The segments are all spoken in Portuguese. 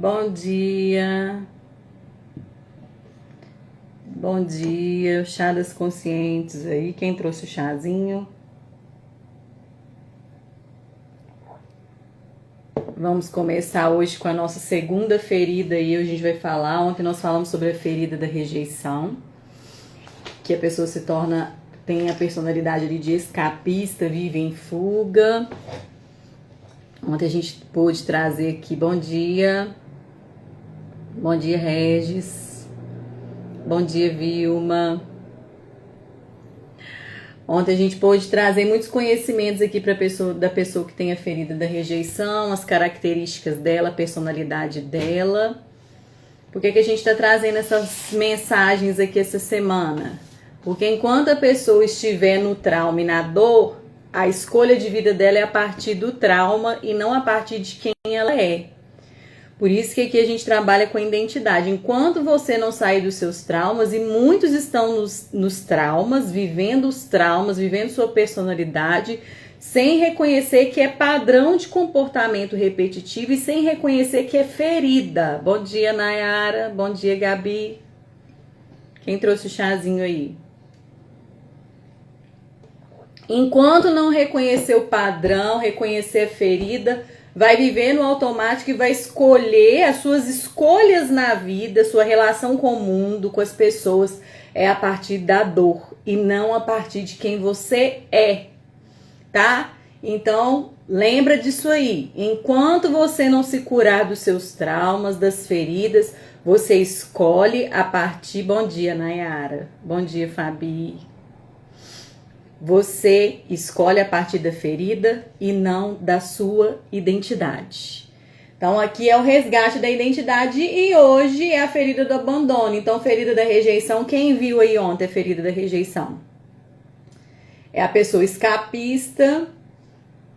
Bom dia, bom dia, chá das conscientes aí, quem trouxe o chazinho? Vamos começar hoje com a nossa segunda ferida aí, hoje a gente vai falar, ontem nós falamos sobre a ferida da rejeição, que a pessoa se torna, tem a personalidade ali de escapista, vive em fuga. Ontem a gente pôde trazer aqui, bom dia Regis, bom dia Vilma. Ontem a gente pôde trazer muitos conhecimentos aqui para da pessoa que tem a ferida da rejeição, as características dela, a personalidade dela. Por que a gente está trazendo essas mensagens aqui essa semana? Porque enquanto a pessoa estiver no trauma e na dor, a escolha de vida dela é a partir do trauma e não a partir de quem ela é. Por isso que aqui a gente trabalha com a identidade. Enquanto você não sair dos seus traumas, e muitos estão nos traumas, vivendo sua personalidade, sem reconhecer que é padrão de comportamento repetitivo e sem reconhecer que é ferida. Bom dia, Nayara. Bom dia, Gabi. Quem trouxe o chazinho aí? Enquanto não reconhecer o padrão, reconhecer a ferida, vai viver no automático e vai escolher as suas escolhas na vida, sua relação com o mundo, com as pessoas, é a partir da dor e não a partir de quem você é, tá? Então, lembra disso aí. Enquanto você não se curar dos seus traumas, das feridas, você escolhe a partir... Bom dia, Nayara. Bom dia, Fabi. Você escolhe a partir da ferida e não da sua identidade. Então, aqui é o resgate da identidade e hoje é a ferida do abandono. Então, ferida da rejeição, quem viu aí ontem a ferida da rejeição? É a pessoa escapista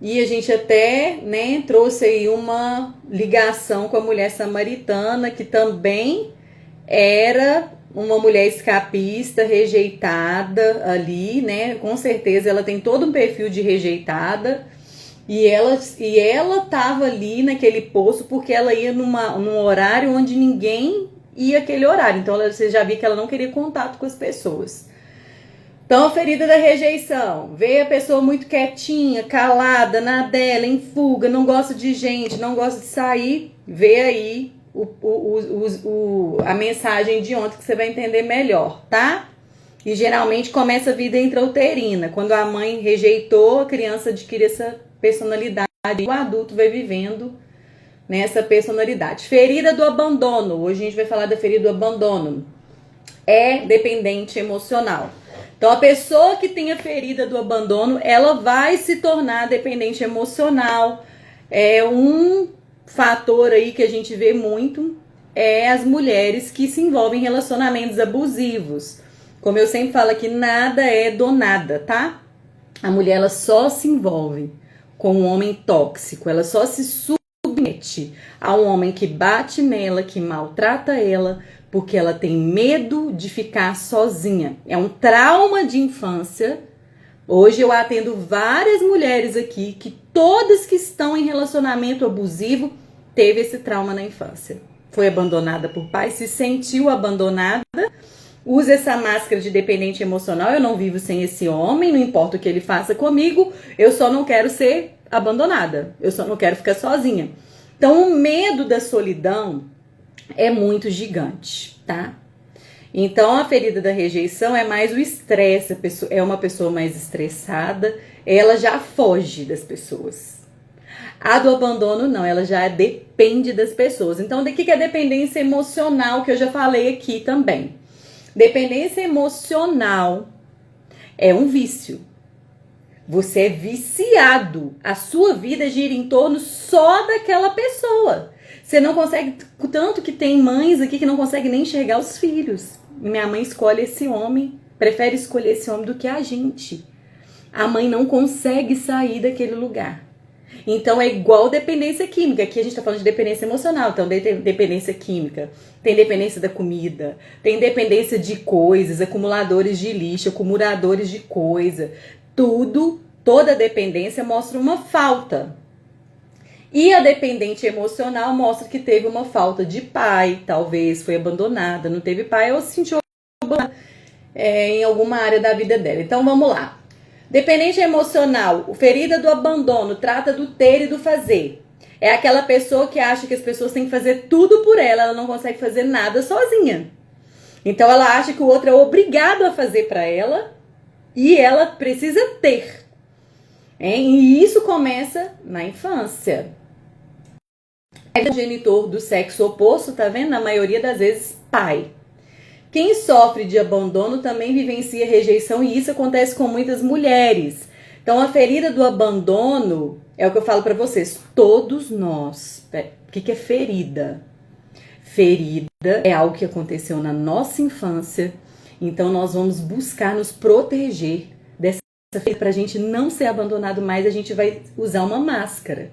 e a gente até, trouxe aí uma ligação com a mulher samaritana, que também era uma mulher escapista, rejeitada ali, com certeza ela tem todo um perfil de rejeitada e ela tava ali naquele poço porque ela ia num horário onde ninguém ia aquele horário, então você já viu que ela não queria contato com as pessoas. Então, a ferida da rejeição, veio a pessoa muito quietinha, calada, na dela, em fuga, não gosta de gente, não gosta de sair, vê aí a mensagem de ontem que você vai entender melhor, tá? E geralmente começa a vida intrauterina. Quando a mãe rejeitou, a criança adquire essa personalidade e o adulto vai vivendo nessa personalidade. Ferida do abandono. Hoje a gente vai falar da ferida do abandono. É dependente emocional. Então, a pessoa que tem a ferida do abandono, ela vai se tornar dependente emocional. É um fator aí que a gente vê muito é as mulheres que se envolvem em relacionamentos abusivos. Como eu sempre falo aqui, nada é do nada, tá? A mulher, ela só se envolve com um homem tóxico, ela só se submete a um homem que bate nela, que maltrata ela, porque ela tem medo de ficar sozinha. É um trauma de infância. Hoje eu atendo várias mulheres aqui que todas que estão em relacionamento abusivo teve esse trauma na infância. Foi abandonada por pai, se sentiu abandonada, usa essa máscara de dependente emocional. Eu não vivo sem esse homem, não importa o que ele faça comigo, eu só não quero ser abandonada, eu só não quero ficar sozinha. Então o medo da solidão é muito gigante, tá? Então, a ferida da rejeição é mais o estresse, é uma pessoa mais estressada, ela já foge das pessoas. A do abandono não, ela já depende das pessoas. Então, o que é dependência emocional, que eu já falei aqui também? Dependência emocional é um vício. Você é viciado, a sua vida gira em torno só daquela pessoa. Você não consegue, tanto que tem mães aqui que não conseguem nem enxergar os filhos. Minha mãe escolhe esse homem, prefere escolher esse homem do que a gente. A mãe não consegue sair daquele lugar. Então é igual dependência química. Aqui a gente tá falando de dependência emocional, então tem dependência química, tem dependência da comida, tem dependência de coisas, acumuladores de lixo, acumuladores de coisa. Toda dependência mostra uma falta. E a dependente emocional mostra que teve uma falta de pai, talvez foi abandonada, não teve pai ou se sentiu abandonada em alguma área da vida dela. Então vamos lá. Dependente emocional, ferida do abandono, trata do ter e do fazer. É aquela pessoa que acha que as pessoas têm que fazer tudo por ela, ela não consegue fazer nada sozinha. Então ela acha que o outro é obrigado a fazer para ela e ela precisa ter. E isso começa na infância. É o genitor do sexo oposto, tá vendo? Na maioria das vezes, pai. Quem sofre de abandono também vivencia rejeição e isso acontece com muitas mulheres. Então, a ferida do abandono é o que eu falo pra vocês. Todos nós. O que é ferida? Ferida é algo que aconteceu na nossa infância. Então, nós vamos buscar nos proteger dessa ferida pra gente não ser abandonado mais. A gente vai usar uma máscara.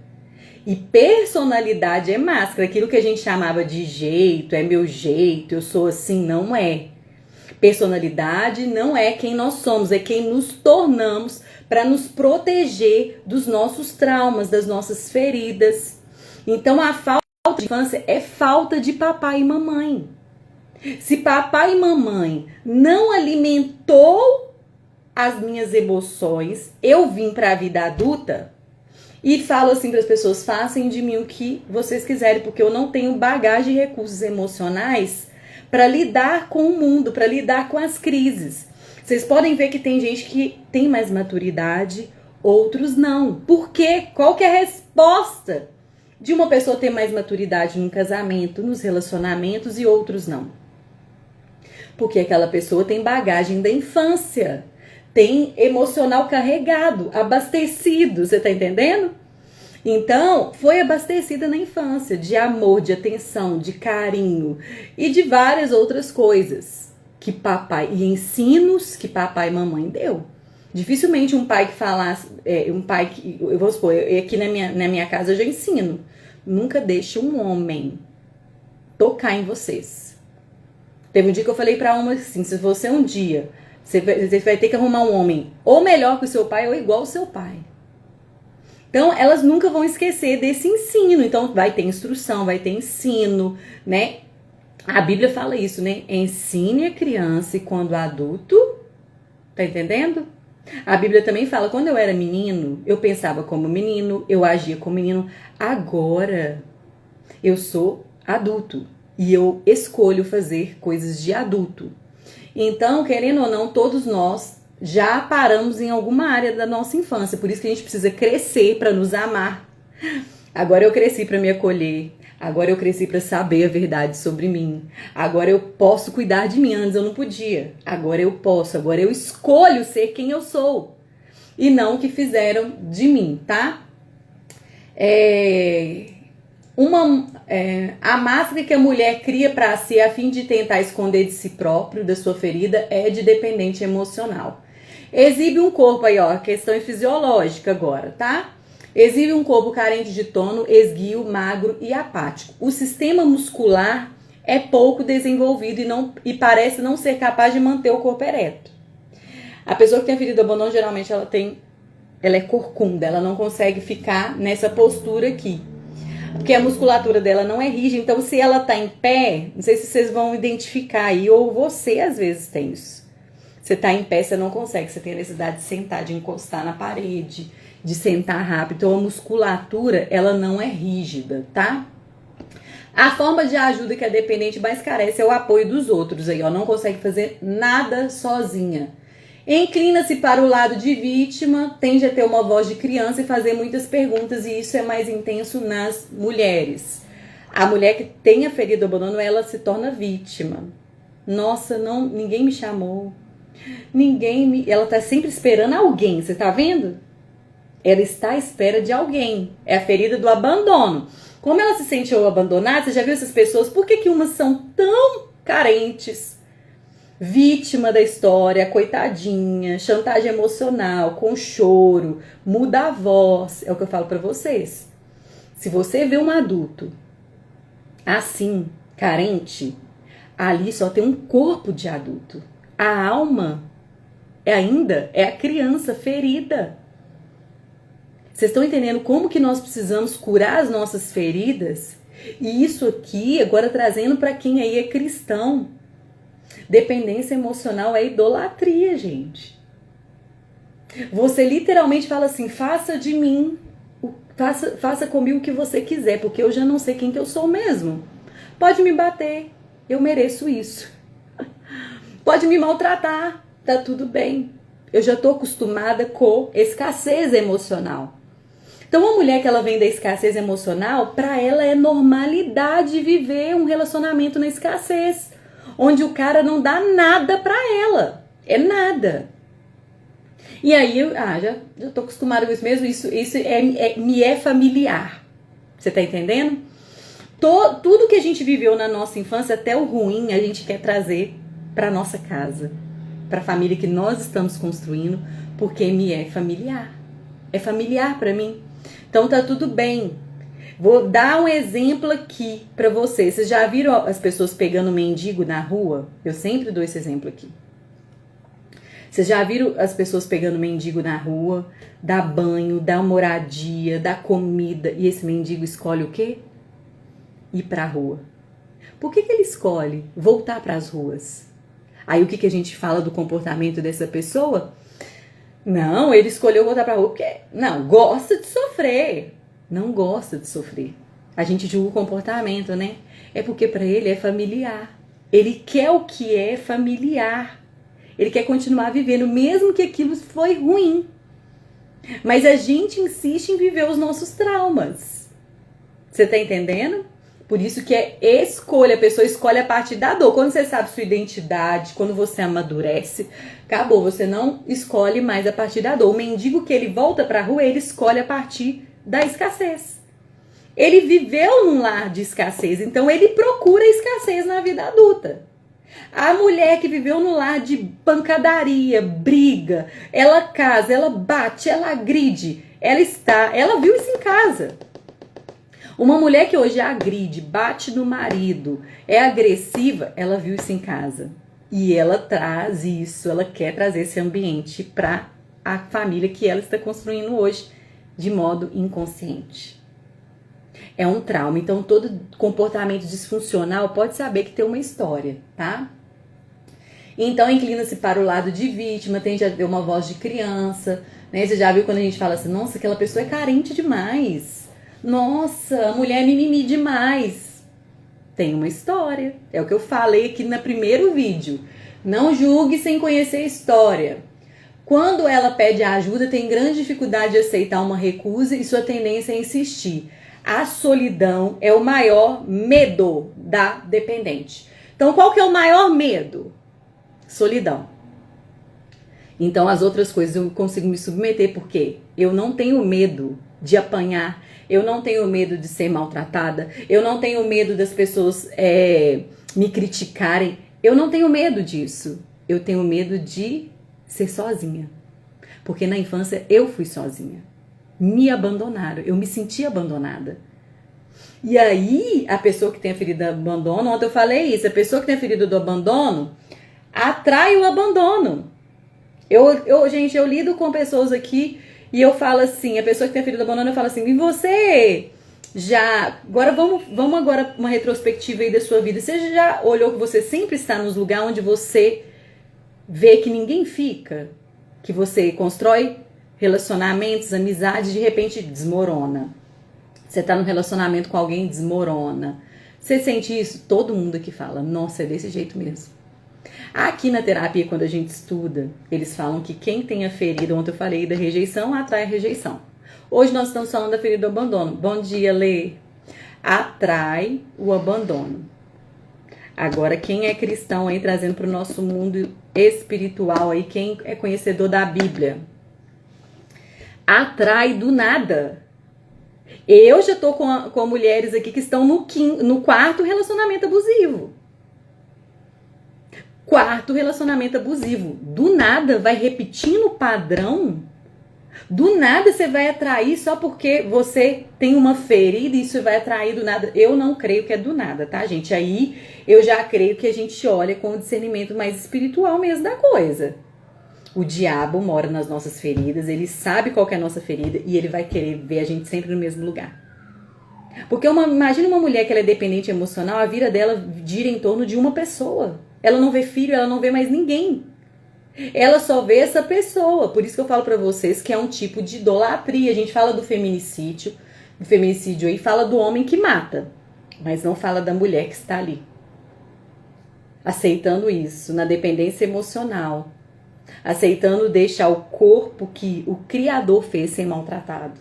E personalidade é máscara. Aquilo que a gente chamava de jeito, é meu jeito, eu sou assim, não é. Personalidade não é quem nós somos, é quem nos tornamos para nos proteger dos nossos traumas, das nossas feridas. Então a falta de infância é falta de papai e mamãe. Se papai e mamãe não alimentou as minhas emoções, eu vim para a vida adulta. E falo assim para as pessoas, façam de mim o que vocês quiserem, porque eu não tenho bagagem e recursos emocionais para lidar com o mundo, para lidar com as crises. Vocês podem ver que tem gente que tem mais maturidade, outros não. Por quê? Qual que é a resposta de uma pessoa ter mais maturidade num casamento, nos relacionamentos e outros não? Porque aquela pessoa tem bagagem da infância. Tem emocional carregado, abastecido, você tá entendendo? Então, foi abastecida na infância de amor, de atenção, de carinho e de várias outras coisas que papai, e ensinos que papai e mamãe deu. Dificilmente um pai que falasse, eu vou supor, aqui na minha casa eu já ensino, nunca deixe um homem tocar em vocês. Teve um dia que eu falei pra uma assim, se você um dia... Você vai ter que arrumar um homem ou melhor que o seu pai ou igual ao seu pai. Então, elas nunca vão esquecer desse ensino. Então, vai ter instrução, vai ter ensino, né? A Bíblia fala isso, né? Ensine a criança e quando adulto, tá entendendo? A Bíblia também fala, quando eu era menino, eu pensava como menino, eu agia como menino. Agora, eu sou adulto e eu escolho fazer coisas de adulto. Então, querendo ou não, todos nós já paramos em alguma área da nossa infância. Por isso que a gente precisa crescer para nos amar. Agora eu cresci para me acolher. Agora eu cresci para saber a verdade sobre mim. Agora eu posso cuidar de mim. Antes eu não podia. Agora eu posso. Agora eu escolho ser quem eu sou. E não o que fizeram de mim, tá? A máscara que a mulher cria para si a fim de tentar esconder de si próprio, da sua ferida, é de dependente emocional. Exibe um corpo aí, ó, questão fisiológica agora, tá? Exibe um corpo carente de tono, esguio, magro e apático. O sistema muscular é pouco desenvolvido e parece não ser capaz de manter o corpo ereto. A pessoa que tem ferida do abandono, geralmente ela é corcunda, ela não consegue ficar nessa postura aqui. Porque a musculatura dela não é rígida, então se ela tá em pé, não sei se vocês vão identificar aí, ou você às vezes tem isso. Você tá em pé, você não consegue, você tem a necessidade de sentar, de encostar na parede, de sentar rápido. Então a musculatura, ela não é rígida, tá? A forma de ajuda que a dependente mais carece é o apoio dos outros aí, ó, não consegue fazer nada sozinha. Inclina-se para o lado de vítima, tende a ter uma voz de criança e fazer muitas perguntas, e isso é mais intenso nas mulheres. A mulher que tem a ferida do abandono, ela se torna vítima. Nossa, ninguém me chamou. Ela tá sempre esperando alguém, você tá vendo? Ela está à espera de alguém. É a ferida do abandono. Como ela se sentiu abandonada, você já viu essas pessoas? Por que umas são tão carentes? Vítima da história, coitadinha, chantagem emocional, com choro, muda a voz. É o que eu falo pra vocês. Se você vê um adulto assim, carente, ali só tem um corpo de adulto. A alma ainda é a criança ferida. Vocês estão entendendo como que nós precisamos curar as nossas feridas? E isso aqui, agora trazendo para quem aí é cristão. Dependência emocional é idolatria, gente. Você literalmente fala assim, faça de mim, faça comigo o que você quiser, porque eu já não sei quem que eu sou mesmo. Pode me bater, eu mereço isso. Pode me maltratar, tá tudo bem. Eu já tô acostumada com escassez emocional. Então, uma mulher que ela vem da escassez emocional, para ela é normalidade viver um relacionamento na escassez, onde o cara não dá nada para ela. É nada. E aí, já tô acostumada com isso mesmo, isso me é familiar. Você tá entendendo? Tudo que a gente viveu na nossa infância, até o ruim, a gente quer trazer para nossa casa, para a família que nós estamos construindo, porque me é familiar. É familiar para mim. Então tá tudo bem. Vou dar um exemplo aqui para vocês. Vocês já viram as pessoas pegando mendigo na rua? Eu sempre dou esse exemplo aqui. Vocês já viram as pessoas pegando mendigo na rua, dá banho, dá moradia, dá comida, e esse mendigo escolhe o quê? Ir pra rua. Por que ele escolhe voltar para as ruas? Aí o que a gente fala do comportamento dessa pessoa? Não, ele escolheu voltar pra rua porque, não, gosta de sofrer. Não gosta de sofrer. A gente julga o comportamento, né? É porque pra ele é familiar. Ele quer o que é familiar. Ele quer continuar vivendo, mesmo que aquilo foi ruim. Mas a gente insiste em viver os nossos traumas. Você tá entendendo? Por isso que é escolha, a pessoa escolhe a partir da dor. Quando você sabe sua identidade, quando você amadurece, acabou, você não escolhe mais a partir da dor. O mendigo que ele volta pra rua, ele escolhe a partir da escassez. Ele viveu num lar de escassez, então ele procura a escassez na vida adulta. A mulher que viveu no lar de pancadaria, briga, ela casa, ela bate, ela agride, ela viu isso em casa. Uma mulher que hoje agride, bate no marido, é agressiva, ela viu isso em casa. E ela traz isso, ela quer trazer esse ambiente para a família que ela está construindo hoje, de modo inconsciente. É um trauma, então todo comportamento disfuncional pode saber que tem uma história, tá? Então inclina-se para o lado de vítima, tende a ter uma voz de criança, né? Você já viu quando a gente fala assim, nossa, aquela pessoa é carente demais. Nossa, a mulher é mimimi demais. Tem uma história, é o que eu falei aqui no primeiro vídeo. Não julgue sem conhecer a história. Quando ela pede ajuda, tem grande dificuldade de aceitar uma recusa e sua tendência é insistir. A solidão é o maior medo da dependente. Então, qual que é o maior medo? Solidão. Então, as outras coisas eu consigo me submeter, porque eu não tenho medo de apanhar, eu não tenho medo de ser maltratada, eu não tenho medo das pessoas me criticarem, eu não tenho medo disso. Eu tenho medo de ser sozinha. Porque na infância eu fui sozinha. Me abandonaram, eu me senti abandonada. E aí, a pessoa que tem a ferida do abandono, ontem eu falei isso, a pessoa que tem a ferida do abandono atrai o abandono. Gente, eu lido com pessoas aqui e eu falo assim, a pessoa que tem a ferida do abandono, eu falo assim, e você já... Agora vamos agora uma retrospectiva aí da sua vida. Você já olhou que você sempre está nos lugares onde você vê que ninguém fica? Que você constrói relacionamentos, amizades, de repente desmorona. Você tá num relacionamento com alguém, desmorona. Você sente isso? Todo mundo aqui fala, nossa, é desse jeito mesmo. Aqui na terapia, quando a gente estuda, eles falam que quem tem a ferida, ontem eu falei da rejeição, atrai a rejeição. Hoje nós estamos falando da ferida do abandono. Bom dia, Lê. Atrai o abandono. Agora, quem é cristão aí, trazendo para o nosso mundo espiritual aí, quem é conhecedor da Bíblia, atrai do nada. Eu já tô com mulheres aqui que estão no quarto relacionamento abusivo. Quarto relacionamento abusivo. Do nada vai repetindo o padrão. Do nada você vai atrair só porque você tem uma ferida e isso vai atrair do nada. Eu não creio que é do nada, tá, gente? Aí eu já creio que a gente olha com o discernimento mais espiritual mesmo da coisa. O diabo mora nas nossas feridas, ele sabe qual que é a nossa ferida e ele vai querer ver a gente sempre no mesmo lugar. Porque imagina uma mulher que ela é dependente emocional, a vida dela gira em torno de uma pessoa. Ela não vê filho, ela não vê mais ninguém. Ela só vê essa pessoa. Por isso que eu falo pra vocês que é um tipo de idolatria. A gente fala do feminicídio aí, fala do homem que mata, mas não fala da mulher que está ali, aceitando isso, na dependência emocional, aceitando deixar o corpo que o Criador fez ser maltratado,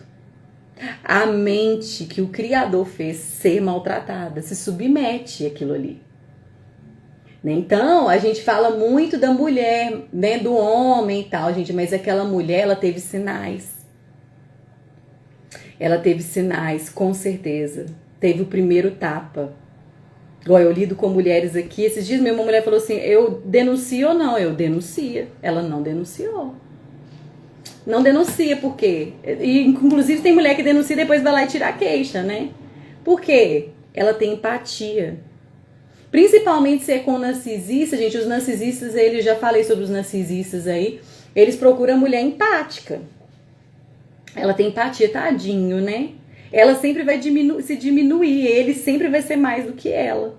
a mente que o Criador fez ser maltratada, se submete àquilo ali. Então, a gente fala muito da mulher, né, do homem e tal, gente, mas aquela mulher, ela teve sinais. Ela teve sinais, com certeza. Teve o primeiro tapa. Igual eu lido com mulheres aqui. Esses dias mesmo uma mulher falou assim, eu denuncio ou não? Eu denuncia. Ela não denunciou. Não denuncia, por quê? E, inclusive tem mulher que denuncia e depois vai lá e tira a queixa, né? Por quê? Ela tem empatia. Principalmente se é com narcisista, gente. Os narcisistas, eu já falei sobre os narcisistas aí. Eles procuram a mulher empática. Ela tem empatia, tadinho, né? Ela sempre vai se diminuir, ele sempre vai ser mais do que ela.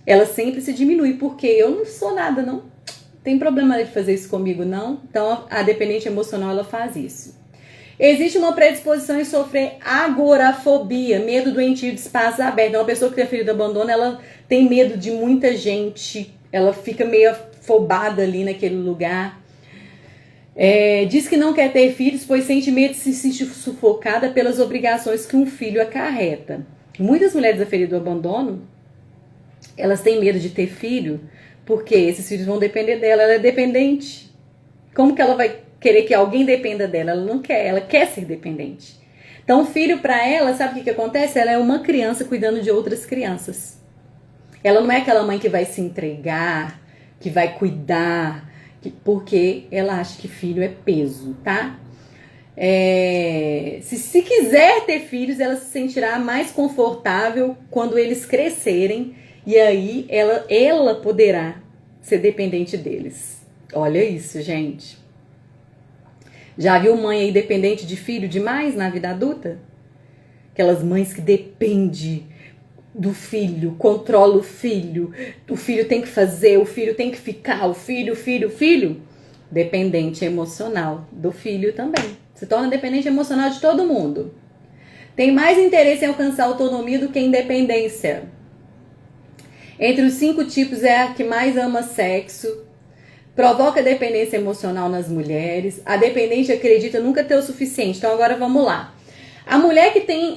Ela sempre se diminui, porque eu não sou nada, não. Tem problema de fazer isso comigo, não. Então, a dependente emocional, ela faz isso. Existe uma predisposição em sofrer agorafobia, medo doentio de espaços abertos. Uma pessoa que tem ferida de abandono, ela tem medo de muita gente. Ela fica meio afobada ali naquele lugar. Diz que não quer ter filhos, pois sente medo de se sentir sufocada pelas obrigações que um filho acarreta. Muitas mulheres aferidas do abandono, elas têm medo de ter filho, porque esses filhos vão depender dela, ela é dependente. Como que ela vai querer que alguém dependa dela? Ela não quer, ela quer ser dependente. Então, o filho para ela, sabe o que acontece? Ela é uma criança cuidando de outras crianças. Ela não é aquela mãe que vai se entregar, que vai cuidar, porque ela acha que filho é peso, tá? Se quiser ter filhos, ela se sentirá mais confortável quando eles crescerem, e aí ela poderá ser dependente deles. Olha isso, gente. Já viu mãe aí dependente de filho demais na vida adulta? Aquelas mães que dependem do filho, controla o filho tem que fazer, o filho tem que ficar, o filho. Dependente emocional do filho também. Se torna dependente emocional de todo mundo. Tem mais interesse em alcançar autonomia do que independência. Entre os 5 tipos é a que mais ama sexo. Provoca dependência emocional nas mulheres. A dependente acredita nunca ter o suficiente. Então agora vamos lá. A mulher que tem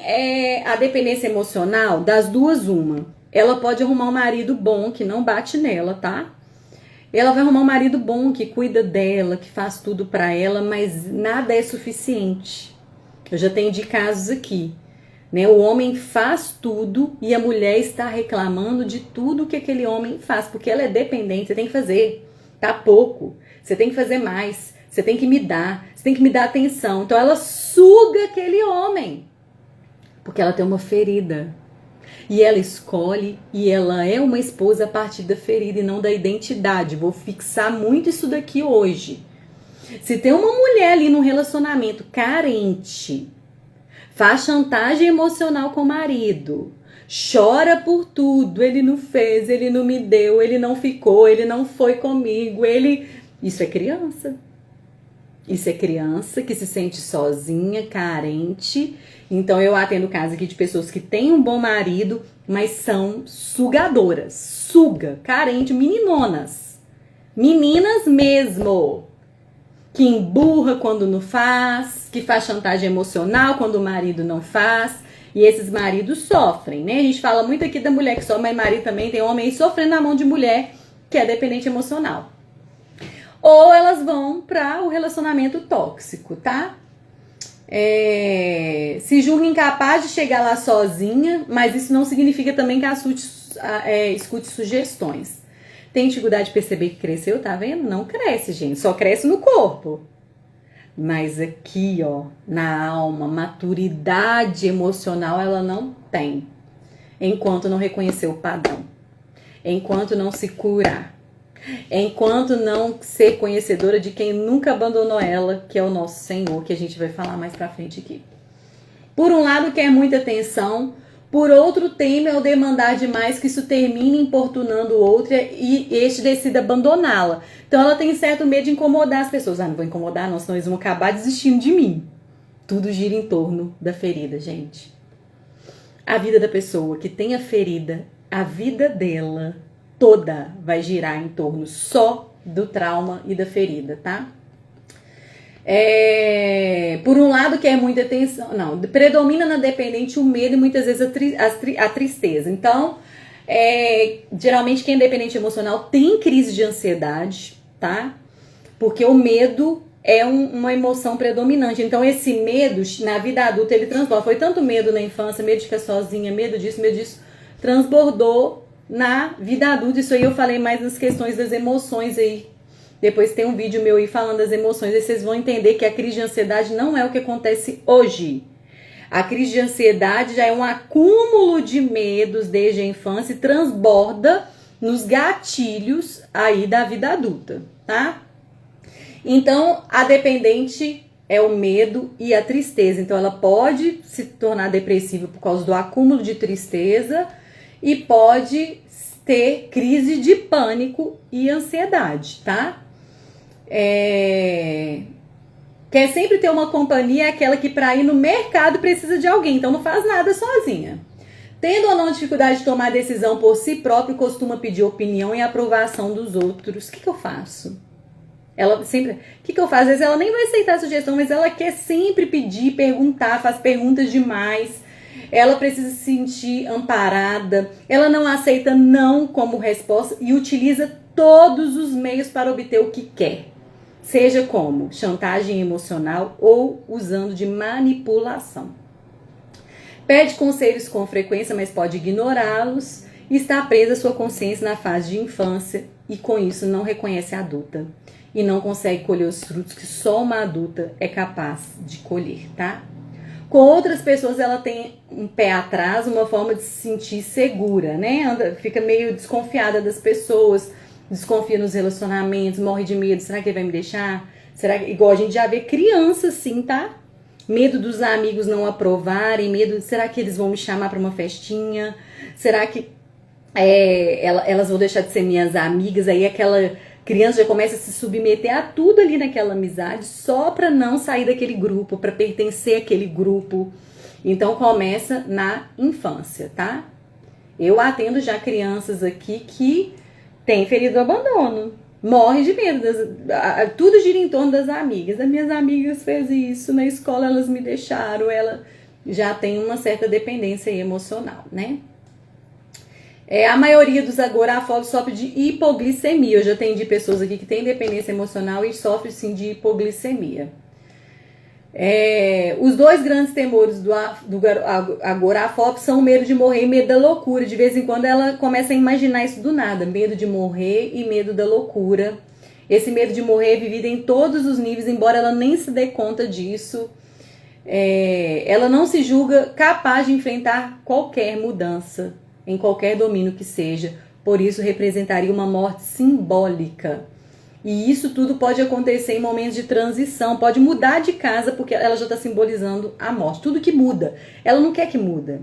a dependência emocional, das duas uma. Ela pode arrumar um marido bom, que não bate nela, tá? Ela vai arrumar um marido bom, que cuida dela, que faz tudo pra ela, mas nada é suficiente. Eu já tenho de casos aqui, né? O homem faz tudo e a mulher está reclamando de tudo que aquele homem faz, porque ela é dependente, você tem que fazer, tá pouco, você tem que fazer mais, você tem que me dar atenção. Então ela suga aquele homem, porque ela tem uma ferida. E ela escolhe, e ela é uma esposa a partir da ferida e não da identidade. Vou fixar muito isso daqui hoje. Se tem uma mulher ali num relacionamento carente, faz chantagem emocional com o marido, chora por tudo, ele não fez, ele não me deu, ele não ficou, ele não foi comigo, Isso é criança. Isso é criança que se sente sozinha, carente. Então eu atendo casos aqui de pessoas que têm um bom marido, mas são sugadoras. Suga, carente, meninonas. Meninas mesmo. Que emburra quando não faz, que faz chantagem emocional quando o marido não faz. E esses maridos sofrem, né? A gente fala muito aqui da mulher que sofre, mas marido também tem homem aí sofrendo na mão de mulher que é dependente emocional. Ou elas vão para o relacionamento tóxico, tá? Se julga incapaz de chegar lá sozinha, mas isso não significa também que escute sugestões. Tem dificuldade de perceber que cresceu, tá vendo? Não cresce, gente, só cresce no corpo. Mas aqui, ó, na alma, maturidade emocional ela não tem. Enquanto não reconhecer o padrão. Enquanto não se curar. enquanto não ser conhecedora de quem nunca abandonou ela, que é o nosso Senhor, que a gente vai falar mais pra frente aqui. Por um lado, quer muita atenção, por outro, teme ao demandar demais que isso termine importunando outra e este decida abandoná-la. Então, ela tem certo medo de incomodar as pessoas. Não vou incomodar não, senão eles vão acabar desistindo de mim. Tudo gira em torno da ferida, gente. A vida da pessoa que tem a ferida, a vida dela toda vai girar em torno só do trauma e da ferida, tá? Por um lado, quer muita atenção. Não, predomina na dependente o medo e muitas vezes a tristeza. Então, geralmente quem é dependente emocional tem crise de ansiedade, tá? Porque o medo é uma emoção predominante. Então, esse medo, na vida adulta, ele transborda. Foi tanto medo na infância, medo de ficar sozinha, medo disso, transbordou na vida adulta. Isso aí eu falei mais nas questões das emoções aí. Depois tem um vídeo meu aí falando das emoções, aí vocês vão entender que a crise de ansiedade não é o que acontece hoje. A crise de ansiedade já é um acúmulo de medos desde a infância e transborda nos gatilhos aí da vida adulta, tá? Então, a dependente é o medo e a tristeza. Então, ela pode se tornar depressiva por causa do acúmulo de tristeza e pode ter crise de pânico e ansiedade, tá? Quer sempre ter uma companhia, é aquela que para ir no mercado precisa de alguém, então não faz nada sozinha. Tendo ou não dificuldade de tomar decisão por si próprio, costuma pedir opinião e aprovação dos outros. O que eu faço? Ela sempre, o que eu faço? Às vezes ela nem vai aceitar a sugestão, mas ela quer sempre pedir, perguntar, faz perguntas demais. Ela precisa se sentir amparada. Ela não aceita não como resposta e utiliza todos os meios para obter o que quer. Seja como chantagem emocional ou usando de manipulação. Pede conselhos com frequência, mas pode ignorá-los. Está presa à sua consciência na fase de infância e com isso não reconhece a adulta. E não consegue colher os frutos que só uma adulta é capaz de colher, tá? Com outras pessoas ela tem um pé atrás, uma forma de se sentir segura, né? Fica meio desconfiada das pessoas, desconfia nos relacionamentos, morre de medo. Será que ele vai me deixar? Será que... Igual a gente já vê criança assim, tá? Medo dos amigos não aprovarem, medo, será que eles vão me chamar para uma festinha? Será que elas vão deixar de ser minhas amigas? Aí aquela criança já começa a se submeter a tudo ali naquela amizade só para não sair daquele grupo, para pertencer àquele grupo. Então começa na infância, tá? Eu atendo já crianças aqui que têm ferido do abandono. Morre de medo. Tudo gira em torno das amigas. As minhas amigas fez isso, na escola elas me deixaram. Ela já tem uma certa dependência emocional, né? A maioria dos agorafóbicos sofre de hipoglicemia. Eu já atendi pessoas aqui que têm dependência emocional e sofrem sim de hipoglicemia. Os dois grandes temores do agorafóbico são o medo de morrer e medo da loucura. De vez em quando ela começa a imaginar isso do nada. Medo de morrer e medo da loucura. Esse medo de morrer é vivido em todos os níveis, embora ela nem se dê conta disso. Ela não se julga capaz de enfrentar qualquer mudança, em qualquer domínio que seja. Por isso representaria uma morte simbólica. E isso tudo pode acontecer em momentos de transição. Pode mudar de casa porque ela já está simbolizando a morte. Tudo que muda. Ela não quer que muda.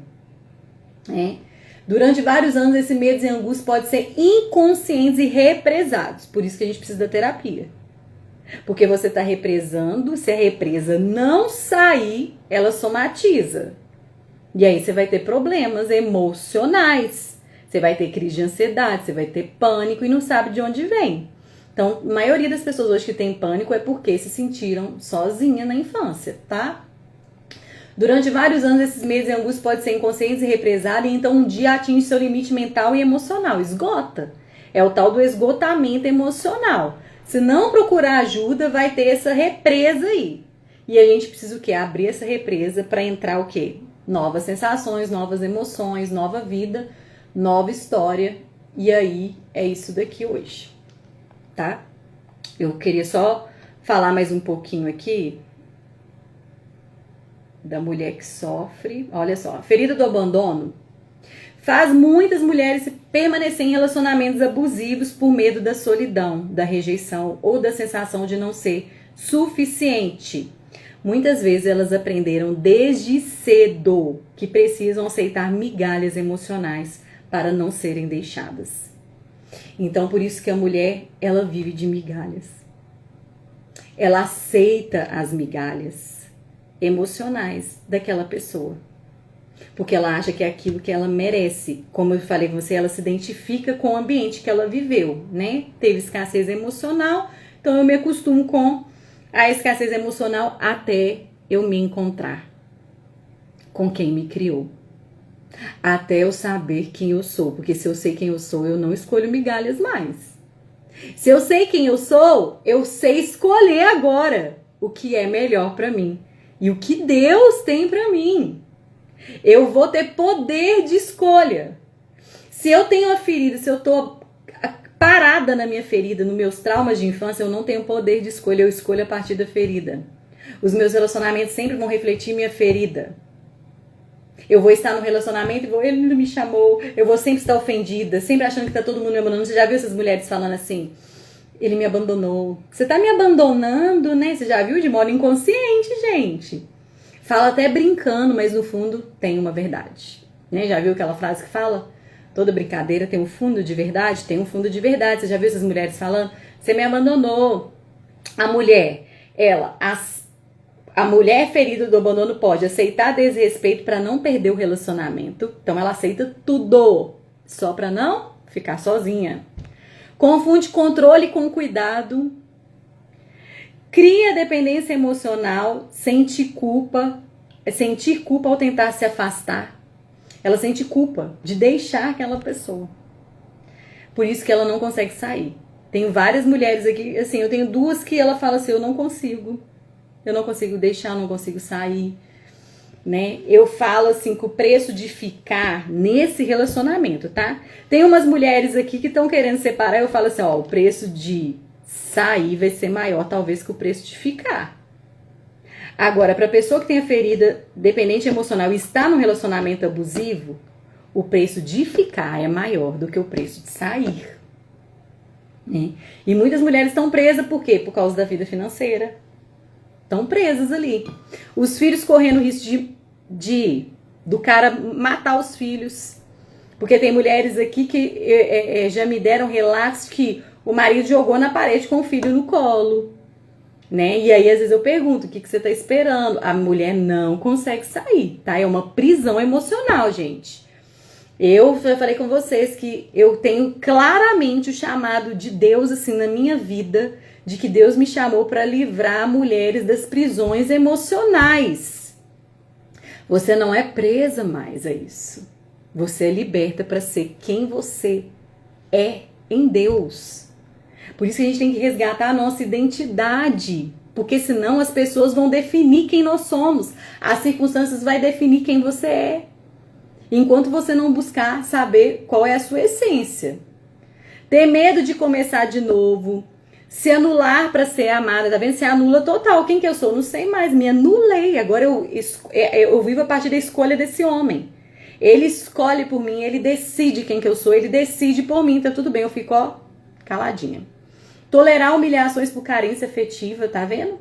Durante vários anos esse medo e angústia podem ser inconscientes e represados. Por isso que a gente precisa da terapia. Porque você está represando. Se a represa não sair, ela somatiza. E aí você vai ter problemas emocionais. Você vai ter crise de ansiedade, você vai ter pânico e não sabe de onde vem. Então, a maioria das pessoas hoje que tem pânico é porque se sentiram sozinha na infância, tá? Durante vários anos, esses medos e angústias podem ser inconscientes e represados, e então um dia atinge seu limite mental e emocional. Esgota. É o tal do esgotamento emocional. Se não procurar ajuda, vai ter essa represa aí. E a gente precisa o quê? Abrir essa represa para entrar o quê? Novas sensações, novas emoções, nova vida, nova história. E aí, é isso daqui hoje. Tá? Eu queria só falar mais um pouquinho aqui da mulher que sofre. Olha só, a ferida do abandono faz muitas mulheres permanecer em relacionamentos abusivos por medo da solidão, da rejeição ou da sensação de não ser suficiente. Muitas vezes elas aprenderam desde cedo que precisam aceitar migalhas emocionais para não serem deixadas. Então, por isso que a mulher, ela vive de migalhas. Ela aceita as migalhas emocionais daquela pessoa. Porque ela acha que é aquilo que ela merece. Como eu falei com você, ela se identifica com o ambiente que ela viveu, né? Teve escassez emocional, então eu me acostumo com a escassez emocional até eu me encontrar com quem me criou. Até eu saber quem eu sou. Porque se eu sei quem eu sou, eu não escolho migalhas mais. Se eu sei quem eu sou, eu sei escolher agora o que é melhor pra mim. E o que Deus tem pra mim. Eu vou ter poder de escolha. Se eu tenho uma ferida, se eu tô parada na minha ferida, nos meus traumas de infância, eu não tenho poder de escolha, eu escolho a partir da ferida. Os meus relacionamentos sempre vão refletir minha ferida. Eu vou estar no relacionamento e ele não me chamou, eu vou sempre estar ofendida, sempre achando que tá todo mundo me abandonando. Você já viu essas mulheres falando assim? Ele me abandonou. Você tá me abandonando, né? Você já viu de modo inconsciente, gente. Fala até brincando, mas no fundo tem uma verdade. Né? Já viu aquela frase que fala? Toda brincadeira tem um fundo de verdade? Tem um fundo de verdade. Você já viu essas mulheres falando? Você me abandonou. A mulher, a mulher ferida do abandono pode aceitar desrespeito para não perder o relacionamento. Então ela aceita tudo, só para não ficar sozinha. Confunde controle com cuidado. Cria dependência emocional, sentir culpa ao tentar se afastar. Ela sente culpa de deixar aquela pessoa. Por isso que ela não consegue sair. Tenho várias mulheres aqui, assim, eu tenho duas que ela fala assim, eu não consigo deixar, eu não consigo sair, né? Eu falo assim que o preço de ficar nesse relacionamento, tá? Tem umas mulheres aqui que estão querendo separar, eu falo assim, ó, o preço de sair vai ser maior talvez que o preço de ficar. Agora, para a pessoa que tem a ferida dependente emocional e está num relacionamento abusivo, o preço de ficar é maior do que o preço de sair. Né? E muitas mulheres estão presas, por quê? Por causa da vida financeira. Estão presas ali. Os filhos correndo risco do cara matar os filhos. Porque tem mulheres aqui que já me deram relatos que o marido jogou na parede com o filho no colo. Né? E aí, às vezes, eu pergunto, o que você tá esperando? A mulher não consegue sair, tá? É uma prisão emocional, gente. Eu falei com vocês que eu tenho claramente o chamado de Deus, assim, na minha vida, de que Deus me chamou para livrar mulheres das prisões emocionais. Você não é presa mais a isso. Você é liberta para ser quem você é em Deus. Por isso que a gente tem que resgatar a nossa identidade, porque senão as pessoas vão definir quem nós somos. As circunstâncias vão definir quem você é. Enquanto você não buscar saber qual é a sua essência. Ter medo de começar de novo. Se anular para ser amada. Tá vendo? Se anula total. Quem que eu sou? Não sei mais. Me anulei. Agora eu vivo a partir da escolha desse homem. Ele escolhe por mim. Ele decide quem que eu sou. Ele decide por mim. Tá tudo bem. Eu fico, ó, caladinha. Tolerar humilhações por carência afetiva. Tá vendo?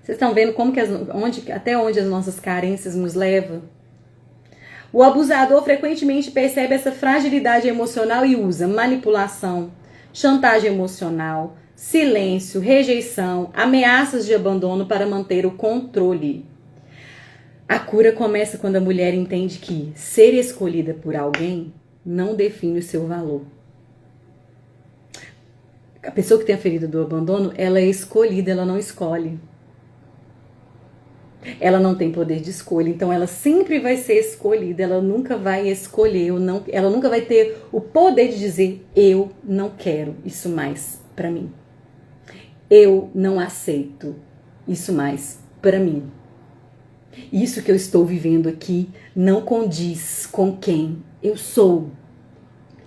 Vocês estão vendo como que até onde as nossas carências nos levam? O abusador frequentemente percebe essa fragilidade emocional e usa manipulação, chantagem emocional, silêncio, rejeição, ameaças de abandono para manter o controle. A cura começa quando a mulher entende que ser escolhida por alguém não define o seu valor. A pessoa que tem a ferida do abandono, ela é escolhida, ela não escolhe. Ela não tem poder de escolha, então ela sempre vai ser escolhida, ela nunca vai escolher, ela nunca vai ter o poder de dizer, eu não quero isso mais pra mim. Eu não aceito isso mais pra mim. Isso que eu estou vivendo aqui não condiz com quem eu sou.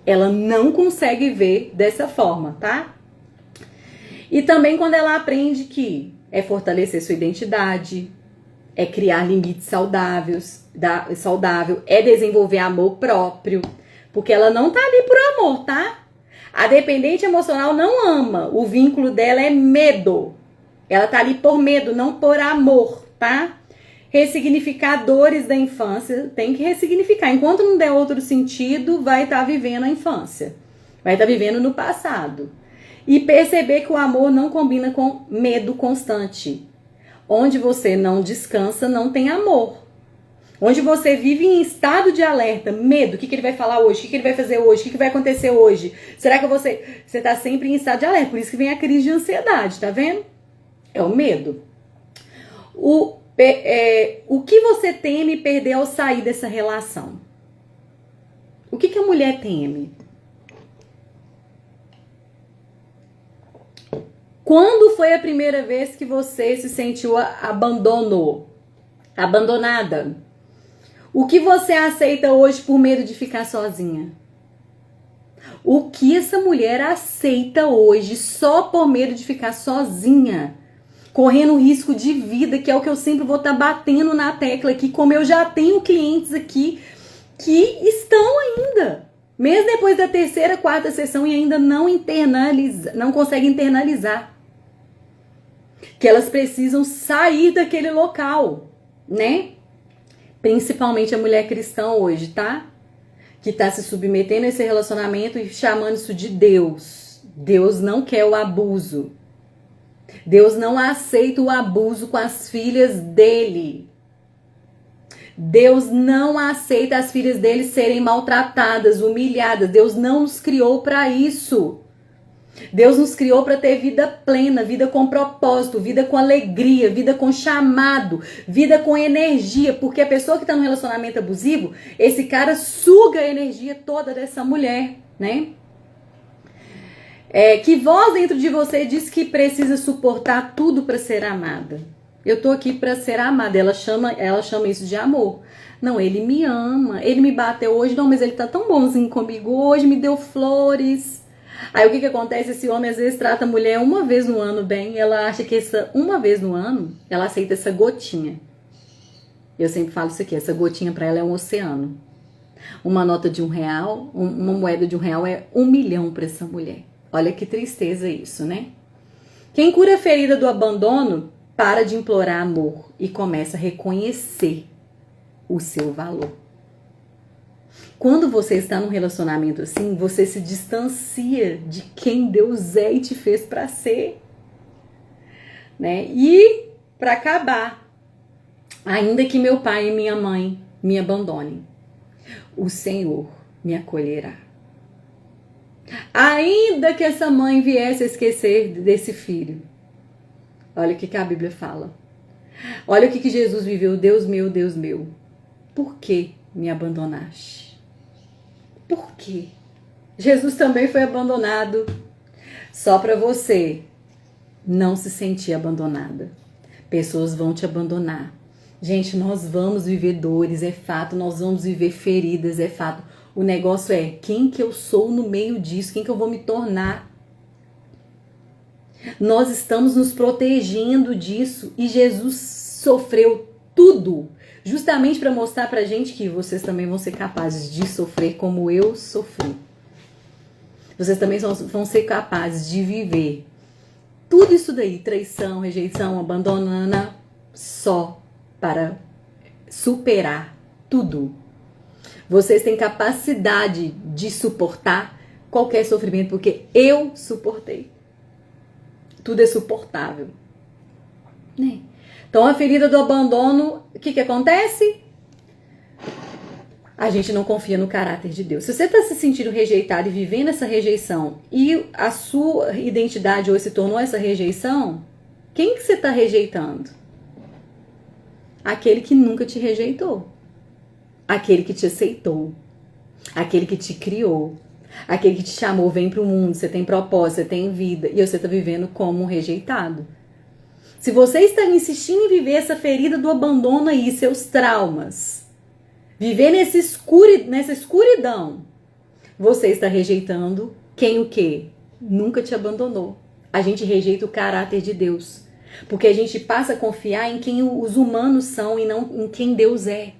Ela não consegue ver dessa forma, tá? E também quando ela aprende que é fortalecer sua identidade, é criar limites saudável, é desenvolver amor próprio, porque ela não tá ali por amor, tá? A dependente emocional não ama, o vínculo dela é medo. Ela tá ali por medo, não por amor, tá? Ressignificar dores da infância, tem que ressignificar. Enquanto não der outro sentido, vai estar vivendo a infância. Vai estar vivendo no passado. E perceber que o amor não combina com medo constante. Onde você não descansa, não tem amor. Onde você vive em estado de alerta, medo, o que ele vai falar hoje, o que ele vai fazer hoje, o que vai acontecer hoje. Será que você tá sempre em estado de alerta? Por isso que vem a crise de ansiedade, tá vendo? É o medo. O que você teme perder ao sair dessa relação? O que a mulher teme? Quando foi a primeira vez que você se sentiu abandonada? O que você aceita hoje por medo de ficar sozinha? O que essa mulher aceita hoje só por medo de ficar sozinha? Correndo risco de vida, que é o que eu sempre vou estar batendo na tecla aqui, como eu já tenho clientes aqui que estão ainda, mesmo depois da terceira, quarta sessão, e ainda não conseguem internalizar que elas precisam sair daquele local, né? Principalmente a mulher cristã hoje, tá? Que tá se submetendo a esse relacionamento e chamando isso de Deus. Deus não quer o abuso. Deus não aceita o abuso com as filhas dele. Deus não aceita as filhas dele serem maltratadas, humilhadas. Deus não nos criou para isso. Deus nos criou para ter vida plena, vida com propósito, vida com alegria, vida com chamado, vida com energia, porque a pessoa que está no relacionamento abusivo, esse cara suga a energia toda dessa mulher, né? Que voz dentro de você diz que precisa suportar tudo para ser amada? Eu tô aqui para ser amada. Ela chama isso de amor. Não, ele me ama, ele me bateu hoje, não, mas ele tá tão bonzinho comigo hoje, me deu flores. Aí o que acontece? Esse homem às vezes trata a mulher uma vez no ano bem, ela acha que essa uma vez no ano, ela aceita essa gotinha. Eu sempre falo isso aqui, essa gotinha para ela é um oceano. Uma nota de R$1, uma moeda de R$1 é 1 milhão para essa mulher. Olha que tristeza isso, né? Quem cura a ferida do abandono, para de implorar amor e começa a reconhecer o seu valor. Quando você está num relacionamento assim, você se distancia de quem Deus é e te fez para ser, né? E para acabar, ainda que meu pai e minha mãe me abandonem, o Senhor me acolherá. Ainda que essa mãe viesse a esquecer desse filho, olha o que a Bíblia fala. Olha o que Jesus viveu. Deus meu, por que me abandonaste? Por quê? Jesus também foi abandonado. Só para você não se sentir abandonada. Pessoas vão te abandonar. Gente, nós vamos viver dores, é fato. Nós vamos viver feridas, é fato. O negócio é quem que eu sou no meio disso, quem que eu vou me tornar. Nós estamos nos protegendo disso e Jesus sofreu tudo justamente para mostrar pra gente que vocês também vão ser capazes de sofrer como eu sofri. Vocês também vão ser capazes de viver tudo isso daí, traição, rejeição, abandono, só para superar tudo. Vocês têm capacidade de suportar qualquer sofrimento, porque eu suportei. Tudo é suportável, né? Então, a ferida do abandono, o que acontece? A gente não confia no caráter de Deus. Se você está se sentindo rejeitado e vivendo essa rejeição e a sua identidade hoje se tornou essa rejeição, quem que você está rejeitando? Aquele que nunca te rejeitou. Aquele que te aceitou. Aquele que te criou. Aquele que te chamou, vem para o mundo, você tem propósito, você tem vida, e você está vivendo como um rejeitado. Se você está insistindo em viver essa ferida do abandono aí, seus traumas, viver nessa escuridão, você está rejeitando quem o quê? Nunca te abandonou. A gente rejeita o caráter de Deus. Porque a gente passa a confiar em quem os humanos são e não em quem Deus é.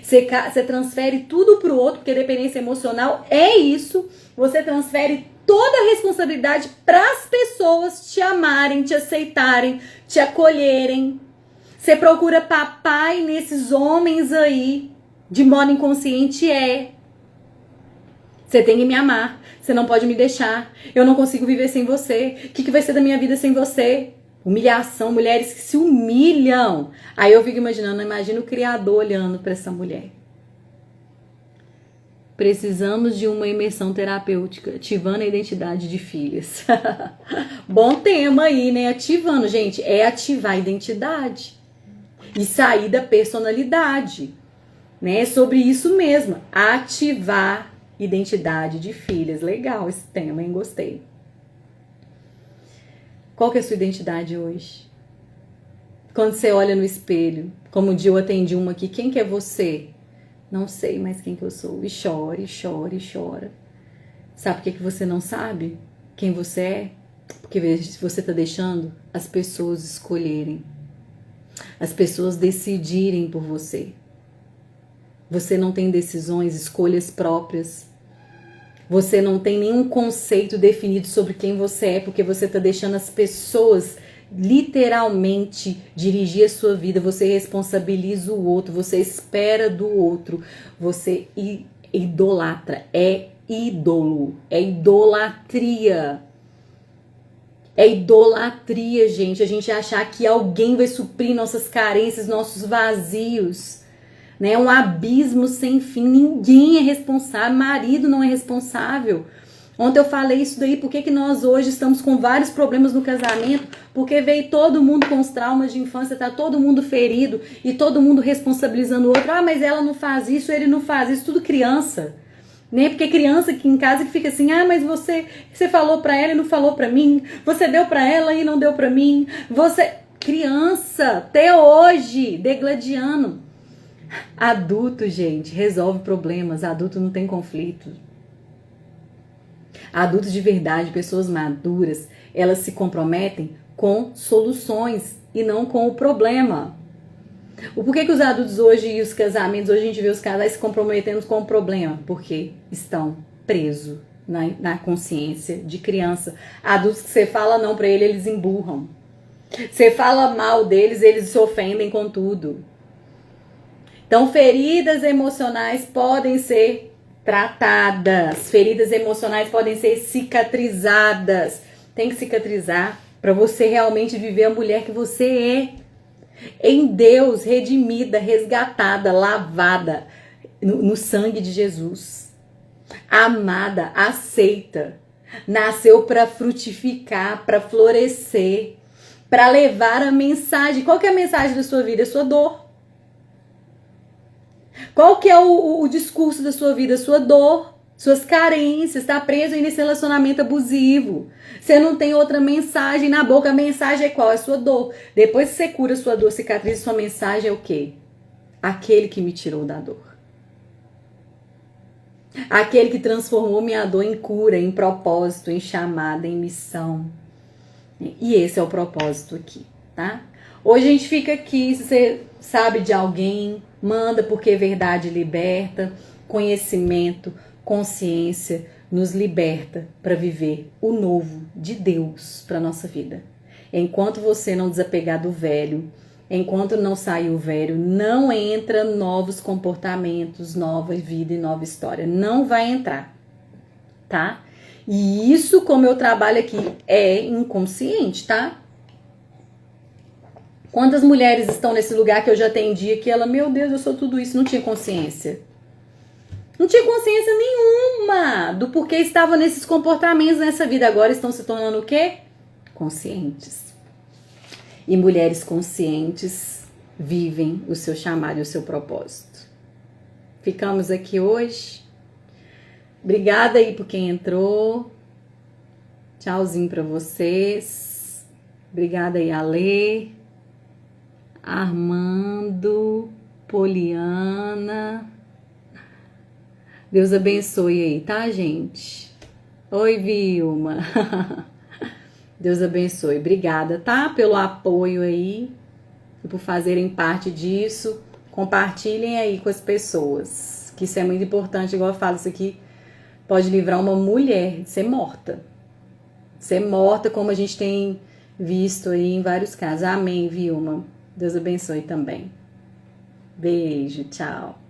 Você transfere tudo pro outro, porque dependência emocional é isso. Você transfere toda a responsabilidade para as pessoas te amarem, te aceitarem, te acolherem. Você procura papai nesses homens aí, de modo inconsciente Você tem que me amar, você não pode me deixar, eu não consigo viver sem você, o que vai ser da minha vida sem você? Humilhação, mulheres que se humilham. Aí eu fico imaginando, imagina o Criador olhando para essa mulher. Precisamos de uma imersão terapêutica, ativando a identidade de filhas. Bom tema aí, né? Ativando, gente, é ativar a identidade e sair da personalidade, né? É sobre isso mesmo, ativar identidade de filhas. Legal esse tema, hein? Gostei. Qual que é a sua identidade hoje? Quando você olha no espelho, como um dia eu atendi uma aqui, quem que é você? Não sei mais quem que eu sou. E chora, e chora, e chora. Sabe por que você não sabe quem você é? Porque você está deixando as pessoas escolherem. As pessoas decidirem por você. Você não tem decisões, escolhas próprias. Você não tem nenhum conceito definido sobre quem você é, porque você está deixando as pessoas literalmente dirigir a sua vida. Você responsabiliza o outro, você espera do outro, você idolatra. É ídolo, é idolatria. É idolatria, gente. A gente achar que alguém vai suprir nossas carências, nossos vazios. Né? Um abismo sem fim. Ninguém é responsável. Marido não é responsável. Ontem eu falei isso daí. Por que nós hoje estamos com vários problemas no casamento? Porque veio todo mundo com os traumas de infância, tá todo mundo ferido e todo mundo responsabilizando o outro. Ah, mas ela não faz isso, ele não faz isso. Tudo criança. Né? Porque criança aqui em casa que fica assim, ah, mas você falou pra ela e não falou pra mim. Você deu pra ela e não deu pra mim. Criança, até hoje, degladiano. Adulto, gente, resolve problemas. Adulto não tem conflito. Adultos de verdade, pessoas maduras, elas se comprometem com soluções e não com o problema. Por que os adultos hoje e os casamentos, hoje a gente vê os casais se comprometendo com o problema? Porque estão presos na consciência de criança. Adultos que você fala não pra eles emburram. Você fala mal deles, eles se ofendem com tudo. Então, feridas emocionais podem ser tratadas. Feridas emocionais podem ser cicatrizadas. Tem que cicatrizar para você realmente viver a mulher que você é. Em Deus, redimida, resgatada, lavada no sangue de Jesus. Amada, aceita. Nasceu para frutificar, para florescer, para levar a mensagem. Qual que é a mensagem da sua vida? A sua dor. Qual que é o discurso da sua vida? Sua dor, suas carências, está preso aí nesse relacionamento abusivo. Você não tem outra mensagem na boca, a mensagem é qual? É sua dor. Depois que você cura sua dor, cicatriza, sua mensagem é o quê? Aquele que me tirou da dor. Aquele que transformou minha dor em cura, em propósito, em chamada, em missão. E esse é o propósito aqui, tá? Hoje a gente fica aqui, se você sabe de alguém, manda, porque verdade liberta, conhecimento, consciência nos liberta para viver o novo de Deus para nossa vida. Enquanto você não desapegar do velho, enquanto não sair o velho, não entra novos comportamentos, nova vida e nova história. Não vai entrar, tá? E isso, como eu trabalho aqui, é inconsciente, tá? Quantas mulheres estão nesse lugar que eu já atendi que ela, meu Deus, eu sou tudo isso, não tinha consciência. Não tinha consciência nenhuma do porquê estava nesses comportamentos nessa vida. Agora estão se tornando o quê? Conscientes. E mulheres conscientes vivem o seu chamado e o seu propósito. Ficamos aqui hoje. Obrigada aí por quem entrou. Tchauzinho pra vocês. Obrigada aí, Alê, Armando, Poliana. Deus abençoe aí, tá, gente? Oi, Vilma. Deus abençoe. Obrigada, tá? Pelo apoio aí e por fazerem parte disso. Compartilhem aí com as pessoas, que isso é muito importante, igual eu falo, isso aqui pode livrar uma mulher de ser morta. Ser morta, como a gente tem visto aí em vários casos. Amém, Vilma. Deus abençoe também. Beijo, tchau.